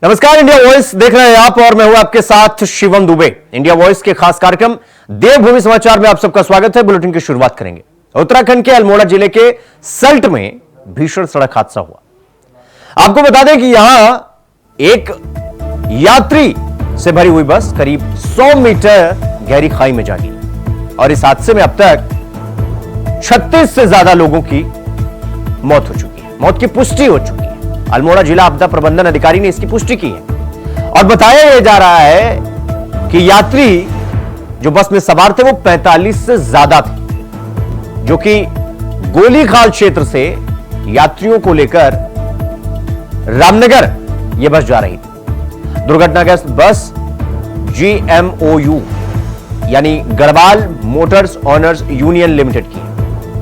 नमस्कार, India voice देख रहे हैं आप और मैं हूं आपके साथ शिवम दुबे। इंडिया वॉइस के खास कार्यक्रम देवभूमि समाचार में आप सबका स्वागत है। बुलेटिन की शुरुआत करेंगे। उत्तराखंड के अल्मोड़ा जिले के सल्ट में भीषण सड़क हादसा हुआ। आपको बता दें कि यहां एक यात्री से भरी हुई बस करीब 100 मीटर गहरी खाई में जा गिरी और इस हादसे में अब तक 36 से ज्यादा लोगों की मौत हो चुकी है। मौत की पुष्टि हो चुकी है। अल्मोड़ा जिला आपदा प्रबंधन अधिकारी ने इसकी पुष्टि की है और बताया यह जा रहा है कि यात्री जो बस में सवार थे वो 45 से ज्यादा थे, जो कि गोलीखाल क्षेत्र से यात्रियों को लेकर रामनगर यह बस जा रही थी। दुर्घटनाग्रस्त बस GMOU यानी Garhwal Motors honours union limited की है।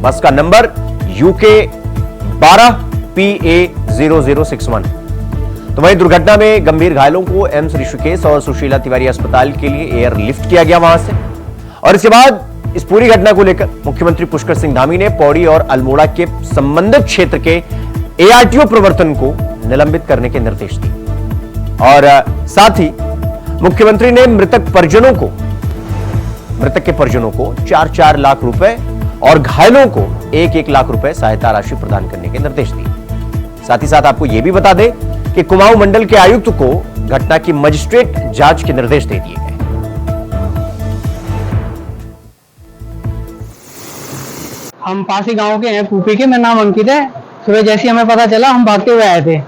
बस का नंबर UK 12PA0061। तो वहीं दुर्घटना में गंभीर घायलों को एम्स ऋषिकेश और सुशीला तिवारी अस्पताल के लिए एयरलिफ्ट किया गया वहां से। और इसके बाद इस पूरी घटना को लेकर मुख्यमंत्री पुष्कर सिंह धामी ने पौड़ी और अल्मोड़ा के संबंधित क्षेत्र के ARTO प्रवर्तन को निलंबित करने के निर्देश दिए और साथ ही मुख्यमंत्री ने मृतक के परिजनों को 4-4 लाख रुपए और घायलों को 1-1 लाख रुपए सहायता राशि प्रदान करने के निर्देश दिए। साथ ही साथ आपको यह भी बता दें कि कुमाऊं मंडल के आयुक्त को घटना की मजिस्ट्रेट जांच के निर्देश दे दिए गए। हम पासी गांव के हैं, पूपी के। मेरा नाम अंकित है। सुबह जैसे ही हमें पता चला हम भागते हुए आए थे,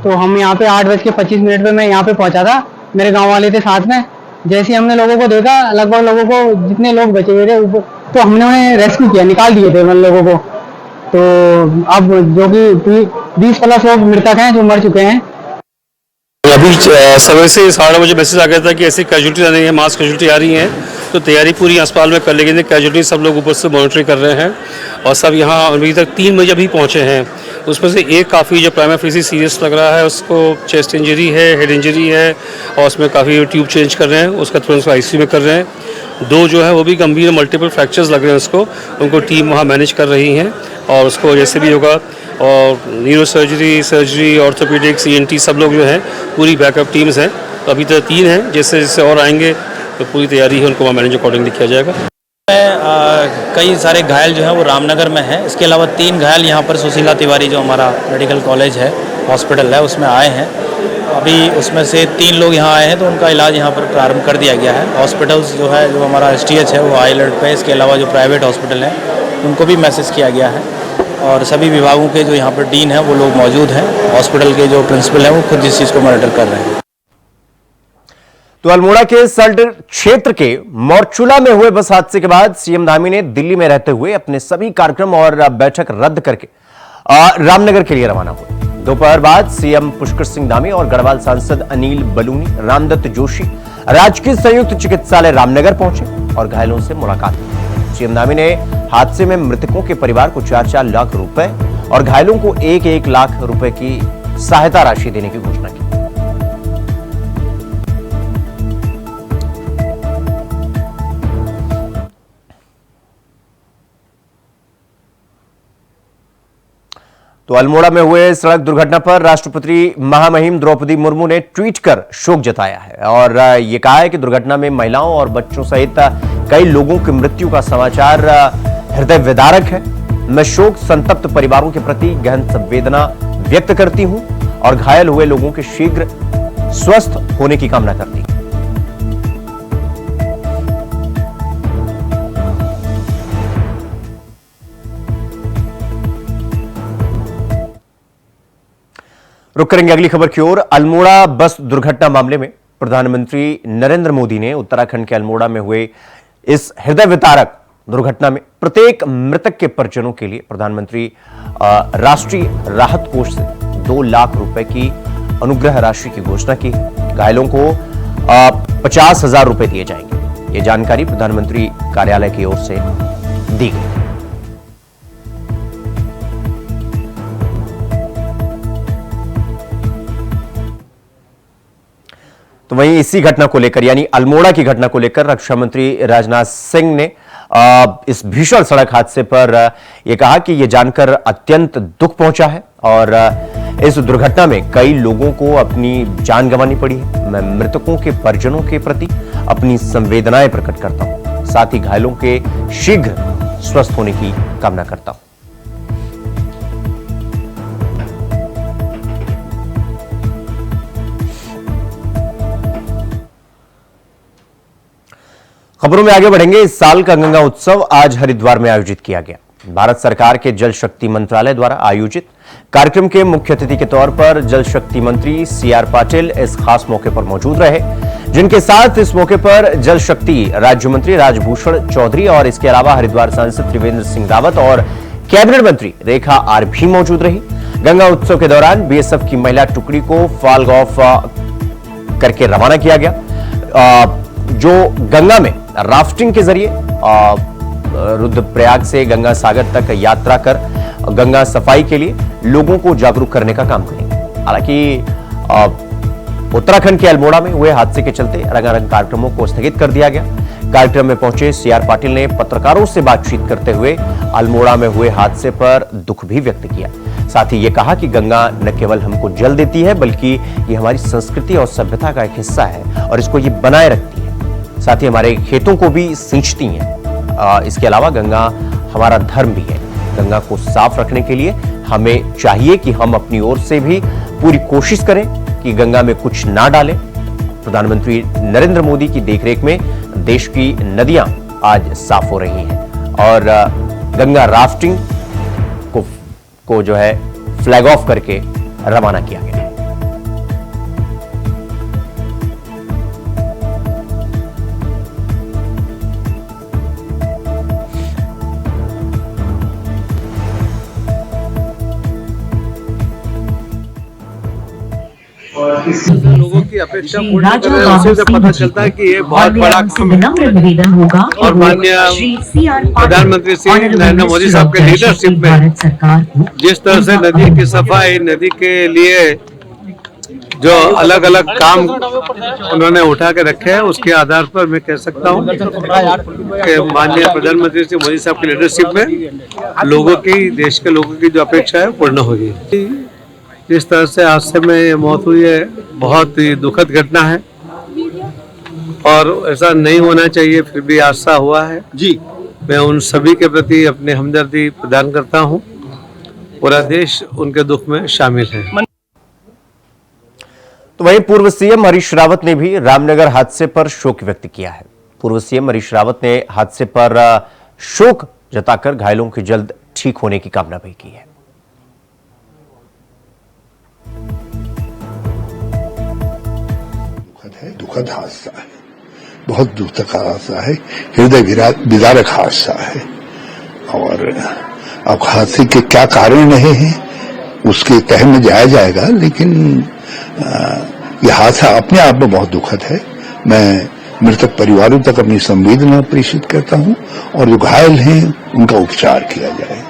तो हम यहाँ पे 8:25 पे मैं यहाँ पे पहुंचा था। मेरे गांव वाले थे साथ में। जैसे ही हमने लोगों को देखा, लगभग लोगों को जितने लोग बचे हुए थे ऊपर, तो हमने उन्हें रेस्क्यू किया, निकाल दिए थे उन लोगों को। तो अब जो कि 20+ लोग मृतक हैं जो मर चुके हैं। अभी सवेरे से 12:30 बजे मैसेज आ गया था कि ऐसी कैजुअलिटी आ रही है, मास कैजुअलिटी आ रही है, तो तैयारी पूरी अस्पताल में कर ली गई। कैजुअलिटी सब लोग ऊपर से मॉनिटरिंग कर रहे हैं और सब यहाँ अभी तक 3 बजे अभी पहुँचे हैं। उसमें से एक काफ़ी जो प्राइमरी फेसी सीरियस लग रहा है, उसको चेस्ट इंजरी है, हेड इंजरी है और उसमें काफ़ी ट्यूब चेंज कर रहे हैं, उसका तुरंत ICU में कर रहे हैं। 2 जो है वो भी गंभीर मल्टीपल फ्रैक्चर्स लग रहे हैं उसको, उनको टीम वहाँ मैनेज कर रही हैं और उसको जैसे भी होगा। और न्यूरो सर्जरी, ऑर्थोपेडिक्स, ENT सब लोग जो हैं पूरी बैकअप टीम्स हैं। तो अभी तक 3 हैं, जैसे जैसे और आएंगे तो पूरी तैयारी है, उनको वहाँ मैनेज अकॉर्डिंगली किया जाएगा। कई सारे घायल जो हैं वो रामनगर में हैं। इसके अलावा 3 घायल यहाँ पर सुशीला तिवारी जो हमारा मेडिकल कॉलेज है, हॉस्पिटल है, उसमें आए हैं। अभी उसमें से 3 लोग यहाँ आए हैं तो उनका इलाज यहाँ पर प्रारंभ कर दिया गया है। हॉस्पिटल्स जो है, जो हमारा STH है वो हाई अलर्ट पे। इसके अलावा जो प्राइवेट हॉस्पिटल हैं उनको भी मैसेज किया गया है और सभी विभागों के जो यहाँ पर डीन हैं वो लोग मौजूद हैं। हॉस्पिटल के जो प्रिंसिपल हैं वो खुद इस चीज़ को मॉनिटर कर रहे हैं। तो अल्मोड़ा के सल्ट क्षेत्र के मोरचुला में हुए बस हादसे के बाद CM धामी ने दिल्ली में रहते हुए अपने सभी कार्यक्रम और बैठक रद्द करके रामनगर के लिए रवाना हुए। दोपहर बाद CM पुष्कर सिंह धामी और गढ़वाल सांसद अनिल बलूनी, रामदत्त जोशी राजकीय संयुक्त चिकित्सालय रामनगर पहुंचे और घायलों से मुलाकात की। CM धामी ने हादसे में मृतकों के परिवार को 4-4 लाख रुपए और घायलों को 1-1 लाख रुपए की सहायता राशि देने की घोषणा की। तो अल्मोड़ा में हुए सड़क दुर्घटना पर राष्ट्रपति महामहिम द्रौपदी मुर्मू ने ट्वीट कर शोक जताया है और यह कहा है कि दुर्घटना में महिलाओं और बच्चों सहित कई लोगों की मृत्यु का समाचार हृदय विदारक है। मैं शोक संतप्त परिवारों के प्रति गहन संवेदना व्यक्त करती हूं और घायल हुए लोगों के शीघ्र स्वस्थ होने की कामना करती हूं। रुक करेंगे अगली खबर की ओर। अल्मोड़ा बस दुर्घटना मामले में प्रधानमंत्री नरेंद्र मोदी ने उत्तराखंड के अल्मोड़ा में हुए इस हृदय विदारक दुर्घटना में प्रत्येक मृतक के परिजनों के लिए प्रधानमंत्री राष्ट्रीय राहत कोष से 2 लाख रुपए की अनुग्रह राशि की घोषणा की। घायलों को 50,000 रुपए दिए जाएंगे। ये जानकारी प्रधानमंत्री कार्यालय की ओर से दी गई। तो वहीं इसी घटना को लेकर यानी अल्मोड़ा की घटना को लेकर रक्षा मंत्री राजनाथ सिंह ने इस भीषण सड़क हादसे पर यह कहा कि यह जानकर अत्यंत दुख पहुंचा है और इस दुर्घटना में कई लोगों को अपनी जान गंवानी पड़ी है। मैं मृतकों के परिजनों के प्रति अपनी संवेदनाएं प्रकट करता हूं, साथ ही घायलों के शीघ्र स्वस्थ होने की कामना करता हूं। खबरों में आगे बढ़ेंगे। इस साल का गंगा उत्सव आज हरिद्वार में आयोजित किया गया। भारत सरकार के जल शक्ति मंत्रालय द्वारा आयोजित कार्यक्रम के मुख्य अतिथि के तौर पर जल शक्ति मंत्री सीआर पाटिल इस खास मौके पर मौजूद रहे, जिनके साथ इस मौके पर जल शक्ति राज्य मंत्री राजभूषण चौधरी और इसके अलावा हरिद्वार सांसद त्रिवेंद्र सिंह रावत और कैबिनेट मंत्री रेखा आर भी मौजूद रही। गंगा उत्सव के दौरान बीएसएफ की महिला टुकड़ी को फ्लैग ऑफ करके रवाना किया गया, जो गंगा में राफ्टिंग के जरिए रुद्रप्रयाग से गंगा सागर तक यात्रा कर गंगा सफाई के लिए लोगों को जागरूक करने का काम करेंगे। हालांकि उत्तराखंड के अल्मोड़ा में हुए हादसे के चलते रंगारंग कार्यक्रमों को स्थगित कर दिया गया। कार्यक्रम में पहुंचे सीआर पाटिल ने पत्रकारों से बातचीत करते हुए अल्मोड़ा में हुए हादसे पर दुख भी व्यक्त किया। साथ ही ये कहा कि गंगा न केवल हमको जल देती है, बल्कि ये हमारी संस्कृति और सभ्यता का एक हिस्सा है और इसको ये बनाए रखती है। साथ ही हमारे खेतों को भी सिंचती हैं। इसके अलावा गंगा हमारा धर्म भी है। गंगा को साफ रखने के लिए हमें चाहिए कि हम अपनी ओर से भी पूरी कोशिश करें कि गंगा में कुछ ना डालें। प्रधानमंत्री नरेंद्र मोदी की देखरेख में देश की नदियां आज साफ हो रही हैं और गंगा राफ्टिंग को जो है फ्लैग ऑफ करके रवाना किया गया। लोगों की अपेक्षा पूर्ण कर रहे हैं, उसी से पता चलता है कि ये बहुत बड़ा काम है। और माननीय प्रधानमंत्री श्री नरेंद्र मोदी साहब के लीडरशिप में जिस तरह से नदी की सफाई, नदी के लिए जो अलग अलग काम उन्होंने उठा के रखे हैं, उसके आधार पर मैं कह सकता हूँ कि माननीय प्रधानमंत्री श्री मोदी साहब की लीडरशिप में लोगों की, देश के लोगों की जो अपेक्षा है पूर्ण होगी। जिस तरह से हादसे में ये मौत हुई है, बहुत ही दुखद घटना है और ऐसा नहीं होना चाहिए, फिर भी हादसा हुआ है जी। मैं उन सभी के प्रति अपनी हमदर्दी प्रदान करता हूं। पूरा देश उनके दुख में शामिल है। तो वहीं पूर्व सीएम हरीश रावत ने भी रामनगर हादसे पर शोक व्यक्त किया है। पूर्व सीएम हरीश रावत ने हादसे पर शोक जताकर घायलों की जल्द ठीक होने की कामना भी की है। दुखद हादसा है, बहुत दुखद हादसा है, हृदय विदारक हादसा है। और अब हादसे के क्या कारण रहे हैं उसके तह में जाया जाएगा, लेकिन यह हादसा अपने आप में बहुत दुखद है। मैं मृतक परिवारों तक अपनी संवेदना प्रेषित करता हूं और जो घायल हैं उनका उपचार किया जाए।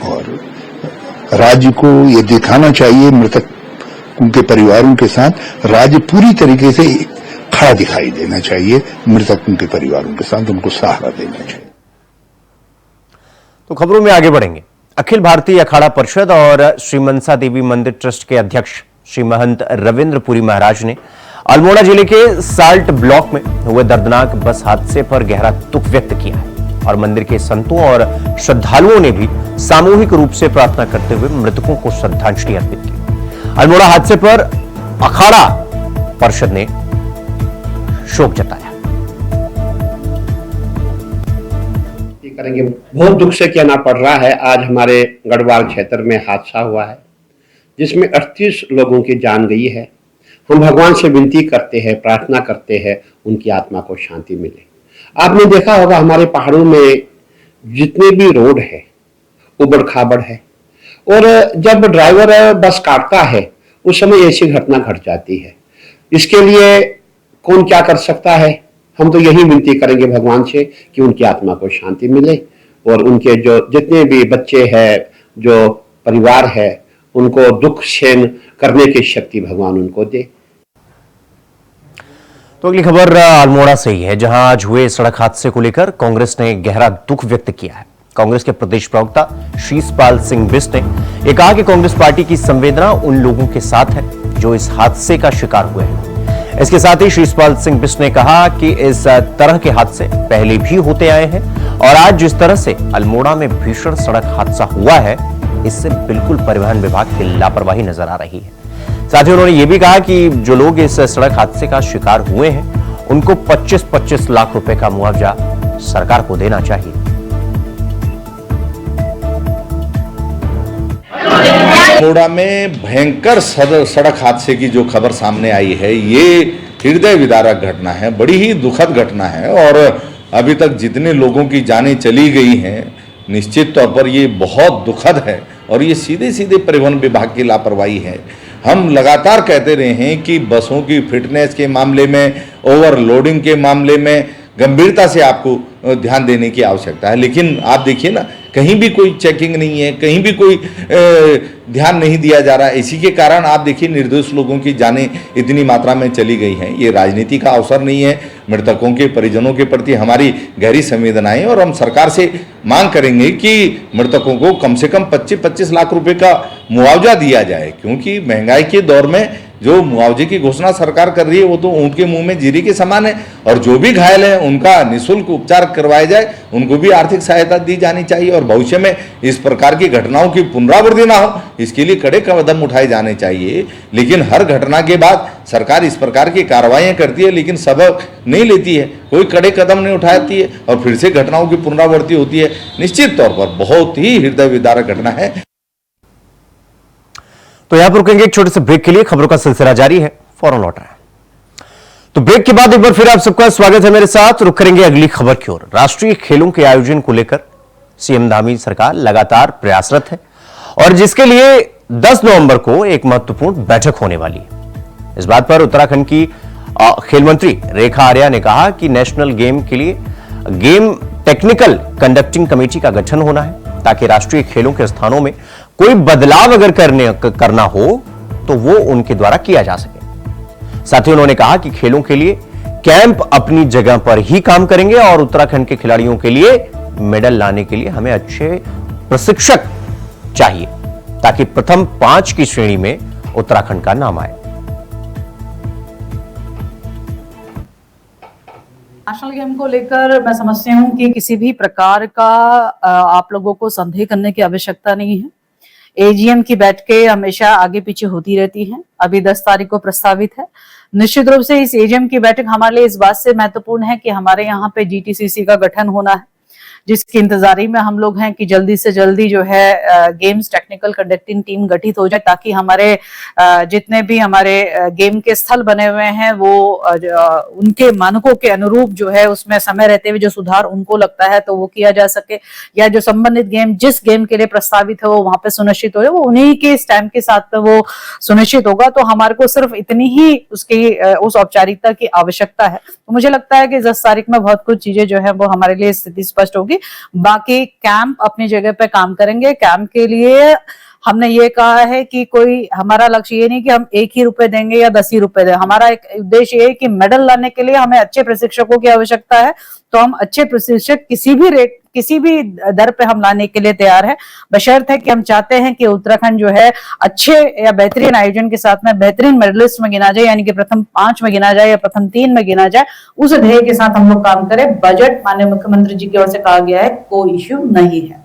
और राज्य को यह दिखाना चाहिए, मृतक उनके परिवारों के साथ राज्य पूरी तरीके से खड़ा दिखाई देना चाहिए। मृतकों के परिवारों के साथ उनको सहारा देना चाहिए। तो खबरों में आगे बढ़ेंगे। अखिल भारतीय अखाड़ा परिषद और श्री मनसा देवी मंदिर ट्रस्ट के अध्यक्ष श्री महंत रविंद्र पुरी महाराज ने अल्मोड़ा जिले के साल्ट ब्लॉक में हुए दर्दनाक बस हादसे पर गहरा दुख व्यक्त किया है और मंदिर के संतों और श्रद्धालुओं ने भी सामूहिक रूप से प्रार्थना करते हुए मृतकों को श्रद्धांजलि अर्पित की। अल्मोड़ा हादसे पर अखाड़ा परिषद ने शोक जताया। करेंगे, बहुत दुख से कहना पड़ रहा है, आज हमारे गढ़वाल क्षेत्र में हादसा हुआ है जिसमें 38 लोगों की जान गई है। हम भगवान से विनती करते हैं, प्रार्थना करते हैं उनकी आत्मा को शांति मिले। आपने देखा होगा हमारे पहाड़ों में जितने भी रोड है उबड़ खाबड़ है और जब ड्राइवर बस काटता है उस समय ऐसी घटना घट जाती है। इसके लिए कौन क्या कर सकता है? हम तो यही विनती करेंगे भगवान से कि उनकी आत्मा को शांति मिले और उनके जो जितने भी बच्चे हैं, जो परिवार है, उनको दुख सहन करने की शक्ति भगवान उनको दे। तो अगली खबर अल्मोड़ा से ही है, जहां आज हुए सड़क हादसे को लेकर कांग्रेस ने गहरा दुख व्यक्त किया है। कांग्रेस के प्रदेश प्रवक्ता शीशपाल सिंह बिष्ट ने यह कहा कि कांग्रेस पार्टी की संवेदना उन लोगों के साथ है जो इस हादसे का शिकार हुए हैं। इसके साथ ही शीशपाल सिंह बिष्ट ने कहा कि इस तरह के हादसे पहले भी होते आए हैं और आज जिस तरह से अल्मोड़ा में भीषण सड़क हादसा हुआ है, इससे बिल्कुल परिवहन विभाग की लापरवाही नजर आ रही है। साथ ही उन्होंने यह भी कहा कि जो लोग इस सड़क हादसे का शिकार हुए हैं, उनको 25-25 लाख रुपए का मुआवजा सरकार को देना चाहिए। अल्मोड़ा में भयंकर सड़क हादसे की जो खबर सामने आई है, ये हृदय विदारक घटना है, बड़ी ही दुखद घटना है और अभी तक जितने लोगों की जानें चली गई हैं, निश्चित तौर पर ये बहुत दुखद है और ये सीधे सीधे परिवहन विभाग की लापरवाही है। हम लगातार कहते रहे हैं कि बसों की फिटनेस के मामले में, ओवरलोडिंग के मामले में गंभीरता से आपको ध्यान देने की आवश्यकता है, लेकिन आप देखिए ना, कहीं भी कोई चेकिंग नहीं है, कहीं भी कोई ध्यान नहीं दिया जा रहा है। इसी के कारण आप देखिए निर्दोष लोगों की जानें इतनी मात्रा में चली गई हैं। ये राजनीति का अवसर नहीं है। मृतकों के परिजनों के प्रति हमारी गहरी संवेदनाएं और हम सरकार से मांग करेंगे कि मृतकों को कम से कम 25-25 लाख रुपए का मुआवजा दिया जाए, क्योंकि महंगाई के दौर में जो मुआवजे की घोषणा सरकार कर रही है वो तो ऊंट के मुंह में जीरे के समान है। और जो भी घायल हैं उनका निःशुल्क उपचार करवाया जाए, उनको भी आर्थिक सहायता दी जानी चाहिए और भविष्य में इस प्रकार की घटनाओं की पुनरावृत्ति ना हो, इसके लिए कड़े कदम उठाए जाने चाहिए। लेकिन हर घटना के बाद सरकार इस प्रकार की कार्रवाइयां करती है लेकिन सबक नहीं लेती है, कोई कड़े कदम नहीं उठाती है और फिर से घटनाओं की पुनरावृत्ति होती है। निश्चित तौर पर बहुत ही हृदय विदारक घटना है। तो यहां पर रुकेंगे एक छोटे से ब्रेक के लिए। खबरों का सिलसिला जारी है, फौरन लौट रहे हैं। तो ब्रेक के बाद एक बार फिर आप सबका स्वागत है मेरे साथ। रुक करेंगे अगली खबर की ओर। राष्ट्रीय खेलों के आयोजन को लेकर सीएम धामी सरकार लगातार प्रयासरत है और जिसके लिए 10 नवंबर को एक महत्वपूर्ण बैठक होने वाली है। इस बात पर उत्तराखंड की खेल मंत्री रेखा आर्या ने कहा कि नेशनल गेम के लिए गेम टेक्निकल कंडक्टिंग कमेटी का गठन होना है ताकि राष्ट्रीय खेलों के स्थानों में कोई बदलाव अगर करना हो तो वो उनके द्वारा किया जा सके। साथ ही उन्होंने कहा कि खेलों के लिए कैंप अपनी जगह पर ही काम करेंगे और उत्तराखंड के खिलाड़ियों के लिए मेडल लाने के लिए हमें अच्छे प्रशिक्षक चाहिए ताकि प्रथम 5 की श्रेणी में उत्तराखंड का नाम आए। नेशनल गेम को लेकर मैं समझती हूँ कि किसी भी प्रकार का आप लोगों को संदेह करने की आवश्यकता नहीं है। एजीएम की बैठकें हमेशा आगे पीछे होती रहती हैं। अभी 10 तारीख को प्रस्तावित है। निश्चित रूप से इस एजीएम की बैठक हमारे लिए इस बात से महत्वपूर्ण है कि हमारे यहाँ पे जीटीसीसी का गठन होना है, जिसकी इंतजारी में हम लोग हैं कि जल्दी से जल्दी जो है गेम्स टेक्निकल कंडक्टिंग टीम गठित हो जाए ताकि हमारे जितने भी हमारे गेम के स्थल बने हुए हैं वो उनके मानकों के अनुरूप जो है उसमें समय रहते हुए जो सुधार उनको लगता है तो वो किया जा सके, या जो संबंधित गेम जिस गेम के लिए प्रस्तावित है वो वहां पे सुनिश्चित हो जाए, वो उन्हीं के स्टैम्प के साथ में वो सुनिश्चित होगा। तो हमारे को सिर्फ इतनी ही उस औपचारिकता की आवश्यकता है। तो मुझे लगता है कि 10 तारीख में बहुत कुछ चीजें जो है वो हमारे लिए स्थिति स्पष्ट होगी। बाकी कैंप अपनी जगह पे काम करेंगे। कैंप के लिए हमने ये कहा है कि कोई हमारा लक्ष्य ये नहीं कि हम 1 ही रुपए देंगे या 10 ही रुपए दें। हमारा एक उद्देश्य ये है कि मेडल लाने के लिए हमें अच्छे प्रशिक्षकों की आवश्यकता है, तो हम अच्छे प्रशिक्षक किसी भी दर पे हम लाने के लिए तैयार है, बशर्ते कि हम चाहते हैं कि उत्तराखंड जो है अच्छे या बेहतरीन आयोजन के साथ में बेहतरीन मेडलिस्ट में गिना जाए, यानी कि प्रथम 5 में गिना जाए या प्रथम 3 में गिना जाए। उस ध्येय के साथ हम लोग काम करें। बजट माननीय मुख्यमंत्री जी की ओर से कहा गया है, कोई इश्यू नहीं है।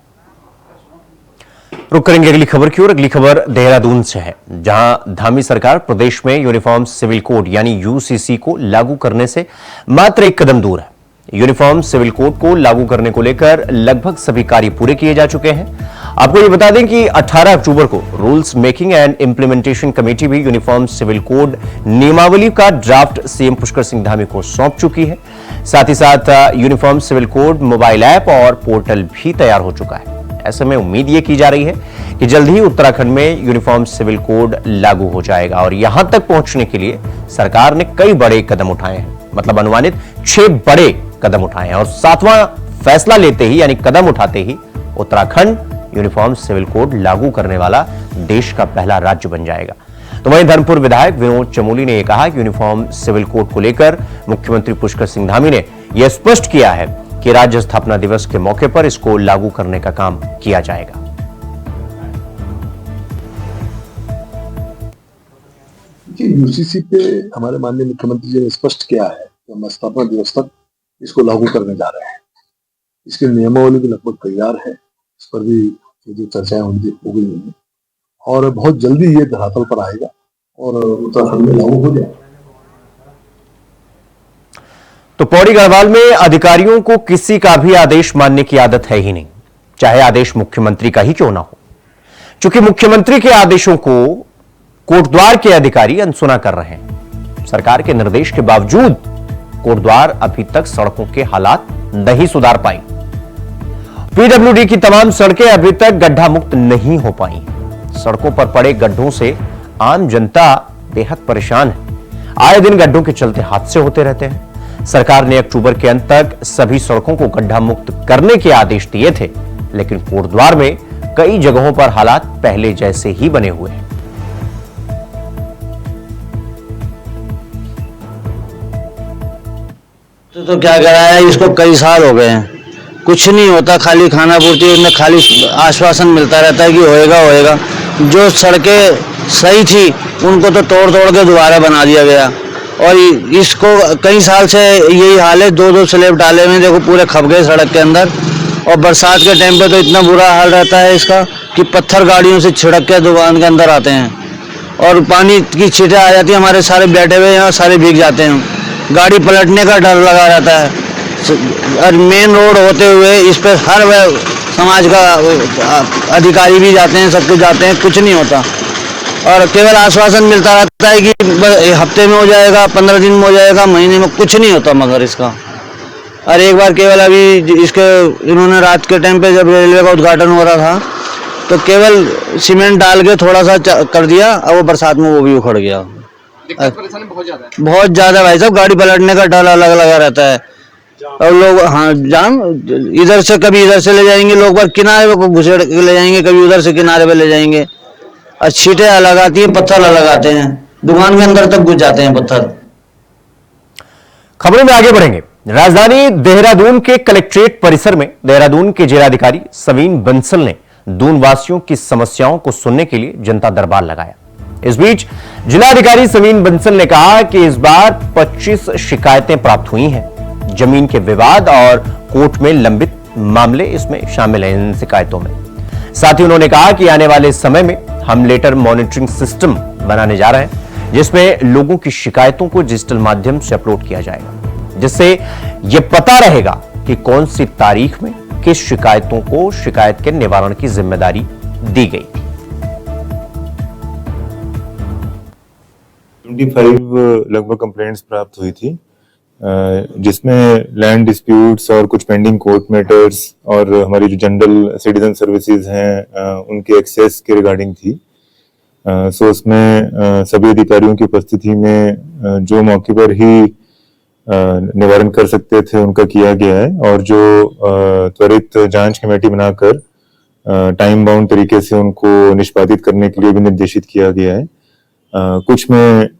रुक करेंगे अगली खबर की ओर। अगली खबर देहरादून से है, जहां धामी सरकार प्रदेश में यूनिफॉर्म सिविल कोड यानी यूसीसी को लागू करने से मात्र एक कदम दूर है। यूनिफॉर्म सिविल कोड को लागू करने को लेकर लगभग सभी कार्य पूरे किए जा चुके हैं। आपको ये बता दें कि 18 अक्टूबर को rules making and implementation committee भी यूनिफॉर्म सिविल कोड नियमावली का ड्राफ्ट सीएम पुष्कर सिंह धामी को सौंप चुकी है। साथ ही साथ uniform civil code mobile app और पोर्टल भी तैयार हो चुका है। ऐसे में उम्मीद ये की जा रही है कि जल्द ही उत्तराखंड में यूनिफॉर्म सिविल कोड लागू हो जाएगा और यहां तक पहुंचने के लिए सरकार ने कई बड़े कदम उठाए हैं, मतलब अनुमानित 6 बड़े कदम उठाए हैं और 7वां फैसला लेते ही यानी कदम उठाते ही उत्तराखंड यूनिफॉर्म सिविल कोड लागू करने वाला देश का पहला राज्य बन जाएगा। तो वहीं धर्मपुर विधायक विनोद चमोली ने यह कहा कि यूनिफॉर्म सिविल कोड को लेकर मुख्यमंत्री पुष्कर सिंह धामी ने यह स्पष्ट किया है कि राज्य स्थापना दिवस के मौके पर इसको लागू करने का काम किया जाएगा। यूसीसी पे हमारे माननीय मुख्यमंत्री जी ने स्पष्ट किया है कि हम स्थापना दिवस तक इसको लागू करने जा रहे हैं। इसके नियमावली भी लगभग तैयार है, इस पर भी जो चर्चाएं हो गई हैं और बहुत जल्दी ये धरातल पर आएगा और उत्तराखंड में लागू हो जाएगा। तो पौड़ी गढ़वाल में अधिकारियों को किसी का भी आदेश मानने की आदत है ही नहीं, चाहे आदेश मुख्यमंत्री का ही क्यों ना हो। चूंकि मुख्यमंत्री के आदेशों को कोटद्वार के अधिकारी अनसुना कर रहे हैं। सरकार के निर्देश के बावजूद कोटद्वार अभी तक सड़कों के हालात नहीं सुधार पाई। पीडब्ल्यूडी की तमाम सड़कें अभी तक गड्ढा मुक्त नहीं हो पाई। सड़कों पर पड़े गड्ढों से आम जनता बेहद परेशान है। आए दिन गड्ढों के चलते हादसे होते रहते हैं। सरकार ने अक्टूबर के अंत तक सभी सड़कों को गड्ढा मुक्त करने के आदेश दिए थे, लेकिन कोटद्वार में कई जगहों पर हालात पहले जैसे ही बने हुए हैं। तो क्या करा है, इसको कई साल हो गए हैं, कुछ नहीं होता, खाली खाना पूर्ति में खाली आश्वासन मिलता रहता है कि होएगा होएगा। जो सड़कें सही थी उनको तो तोड़ तोड़ के दोबारा बना दिया गया और इसको कई साल से यही हाल है। दो स्लैब डाले हुए देखो पूरे खप गए सड़क के अंदर और बरसात के टाइम पे तो इतना बुरा हाल रहता है इसका कि पत्थर गाड़ियों से छिड़क के दुकान के अंदर आते हैं और पानी की छींटें आ जाती है, हमारे सारे बैठे हुए यहाँ सारे भीग जाते हैं। गाड़ी पलटने का डर लगा रहता है और मेन रोड होते हुए इस पर हर वह समाज का अधिकारी भी जाते हैं, सब कुछ जाते हैं, कुछ नहीं होता और केवल आश्वासन मिलता रहता है कि हफ्ते में हो जाएगा, 15 दिन में हो जाएगा, महीने में, कुछ नहीं होता मगर इसका। और एक बार केवल अभी इसके इन्होंने रात के टाइम पे जब रेलवे का उद्घाटन हो रहा था तो केवल सीमेंट डाल के थोड़ा सा कर दिया और वो बरसात में वो भी उखड़ गया। परेशानी बहुत ज्यादा भाई साहब, गाड़ी पलटने का डर अलग लगा रहता है और लोग जाम इधर से कभी इधर से ले जाएंगे, लोग बार किनारे को घुसेड़ के ले जाएंगे, कभी उधर से किनारे पे ले जाएंगे और छींटें अलग आती है, पत्थर अलग आते हैं, दुकान के अंदर तक घुस जाते हैं पत्थर। खबरों में आगे बढ़ेंगे। राजधानी देहरादून के कलेक्ट्रेट परिसर में देहरादून के जिलाधिकारी सवीन बंसल ने दून वासियों की समस्याओं को सुनने के लिए जनता दरबार लगाया। इस बीच जिलाधिकारी सवीन बंसल ने कहा कि इस बार 25 शिकायतें प्राप्त हुई हैं। जमीन के विवाद और कोर्ट में लंबित मामले इसमें शामिल हैं इन शिकायतों में। साथ ही उन्होंने कहा कि आने वाले समय में हम लेटर मॉनिटरिंग सिस्टम बनाने जा रहे हैं, जिसमें लोगों की शिकायतों को डिजिटल माध्यम से अपलोड किया जाएगा, जिससे यह पता रहेगा कि कौन सी तारीख में किस शिकायतों को शिकायत के निवारण की जिम्मेदारी दी गई। 25 लगभग कंप्लेंट्स प्राप्त हुई थी, जिसमें लैंड डिस्प्यूट्स और कुछ पेंडिंग कोर्ट मैटर्स और हमारी जो जनरल सिटीजन सर्विसेज हैं उनके एक्सेस के रिगार्डिंग थी। सो उसमें सभी अधिकारियों की उपस्थिति में जो मौके पर ही निवारण कर सकते थे उनका किया गया है और जो त्वरित जांच कमेटी बनाकर टाइम बाउंड तरीके से उनको निष्पादित करने के लिए भी निर्देशित किया गया है। कुछ में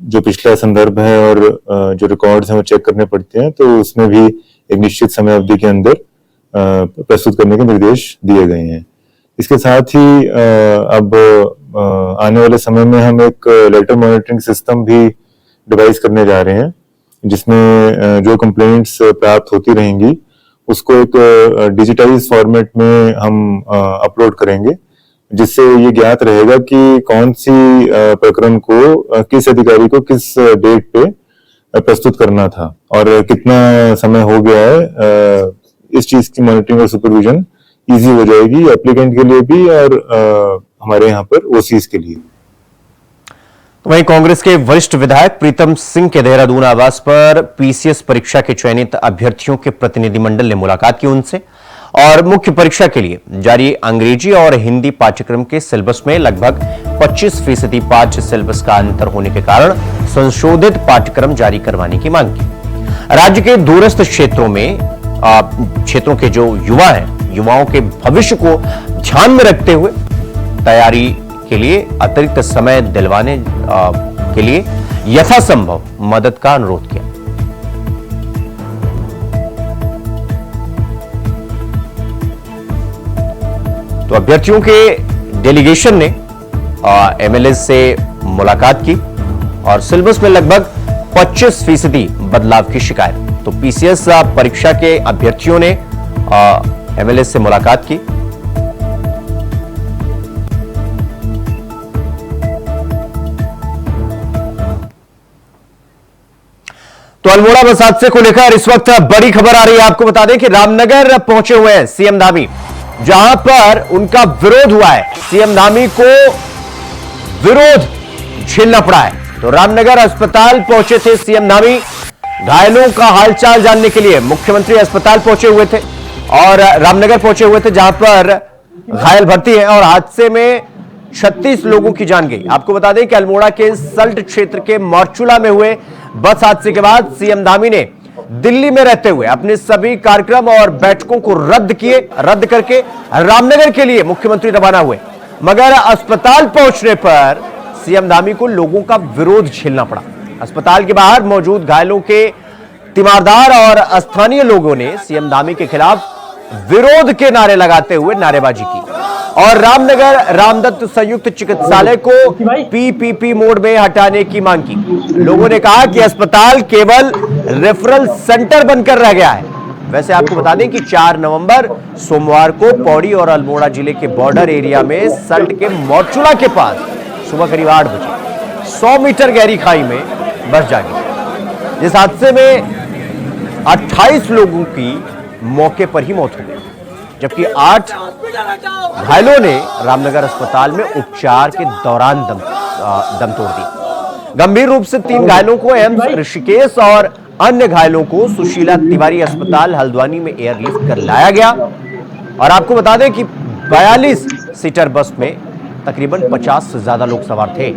जो पिछला संदर्भ है और जो रिकॉर्ड्स हैं वो चेक करने पड़ते हैं, तो उसमें भी एक निश्चित समय अवधि के अंदर प्रस्तुत करने के निर्देश दिए गए हैं। इसके साथ ही अब आने वाले समय में हम एक लेटर मॉनिटरिंग सिस्टम भी डिवाइस करने जा रहे हैं, जिसमें जो कंप्लेंट्स प्राप्त होती रहेंगी उसको एक डिजिटाइज फॉर्मेट में हम अपलोड करेंगे, जिससे ये ज्ञात रहेगा कि कौन सी प्रकरण को किस अधिकारी को किस डेट पे प्रस्तुत करना था और कितना समय हो गया है। इस चीज की मॉनिटरिंग और सुपरविजन इजी हो जाएगी एप्लीकेंट के लिए भी और हमारे यहाँ पर ओसीज के लिए। वहीं कांग्रेस के वरिष्ठ विधायक प्रीतम सिंह के देहरादून आवास पर पीसीएस परीक्षा के चयनित अभ्यर्थियों के प्रतिनिधिमंडल ने मुलाकात की उनसे और मुख्य परीक्षा के लिए जारी अंग्रेजी और हिंदी पाठ्यक्रम के सिलेबस में लगभग 25% पाठ्य सिलेबस का अंतर होने के कारण संशोधित पाठ्यक्रम जारी करवाने की मांग की। राज्य के दूरस्थ क्षेत्रों के जो युवा हैं, युवाओं के भविष्य को ध्यान में रखते हुए तैयारी के लिए अतिरिक्त समय दिलवाने के लिए यथासंभव मदद का अनुरोध किया। तो अभ्यर्थियों के डेलीगेशन ने एमएलए से मुलाकात की और सिलेबस में लगभग 25% बदलाव की शिकायत। तो पीसीएस परीक्षा के अभ्यर्थियों ने एमएलए से मुलाकात की। तो अल्मोड़ा बस हादसे को लेकर इस वक्त बड़ी खबर आ रही है। आपको बता दें कि रामनगर पहुंचे हुए हैं सीएम धामी, जहां पर उनका विरोध हुआ है। सीएम धामी को विरोध झेलना पड़ा है। तो रामनगर अस्पताल पहुंचे थे सीएम धामी, घायलों का हालचाल जानने के लिए मुख्यमंत्री अस्पताल पहुंचे हुए थे और रामनगर पहुंचे हुए थे, जहां पर घायल भर्ती है और हादसे में 36 लोगों की जान गई। आपको बता दें कि अल्मोड़ा के सल्ट क्षेत्र के मोरचुला में हुए बस हादसे के बाद सीएम धामी ने दिल्ली में रहते हुए अपने सभी कार्यक्रम और बैठकों को रद्द करके रामनगर के लिए मुख्यमंत्री रवाना हुए। मगर अस्पताल पहुंचने पर सीएम धामी को लोगों का विरोध झेलना पड़ा। अस्पताल के बाहर मौजूद घायलों के तीमारदार और स्थानीय लोगों ने सीएम धामी के खिलाफ विरोध के नारे लगाते हुए नारेबाजी की और रामनगर रामदत्त संयुक्त चिकित्सालय को पीपीपी मोड में हटाने की मांग की। लोगों ने कहा कि अस्पताल केवल रेफरल सेंटर बनकर रह गया है। वैसे आपको बता दें कि 4 नवंबर सोमवार को पौड़ी और अल्मोड़ा जिले के बॉर्डर एरिया में सल्ट के मोरचुला के पास सुबह करीब 8 बजे 100 मीटर गहरी खाई में बस जा गई। इस हादसे में 28 लोगों की मौके पर ही मौत हो गई, जबकि 8 घायलों ने रामनगर अस्पताल में उपचार के दौरान दम तोड़ दी। गंभीर रूप से 3 घायलों को एम्स ऋषिकेश और अन्य घायलों को सुशीला तिवारी अस्पताल हल्द्वानी में एयरलिफ्ट कर लाया गया। और आपको बता दें कि 42 सीटर बस में तकरीबन 50 से ज्यादा लोग सवार थे।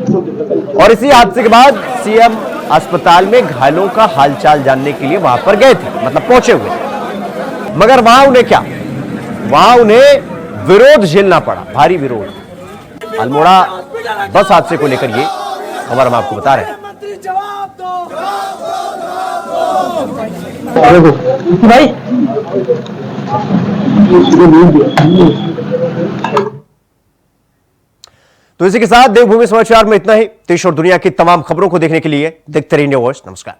और इसी हादसे के बाद सीएम अस्पताल में घायलों का हालचाल जानने के लिए वहां पर गए थे, मतलब पहुंचे हुए, मगर वहां उन्हें विरोध झेलना पड़ा, भारी विरोध। अल्मोड़ा बस हादसे को लेकर ये खबर हम आपको बता रहे हैं। तो इसी के साथ देवभूमि समाचार में इतना ही। देश और दुनिया की तमाम खबरों को देखने के लिए देखते रहिए इंडिया वॉइस। नमस्कार।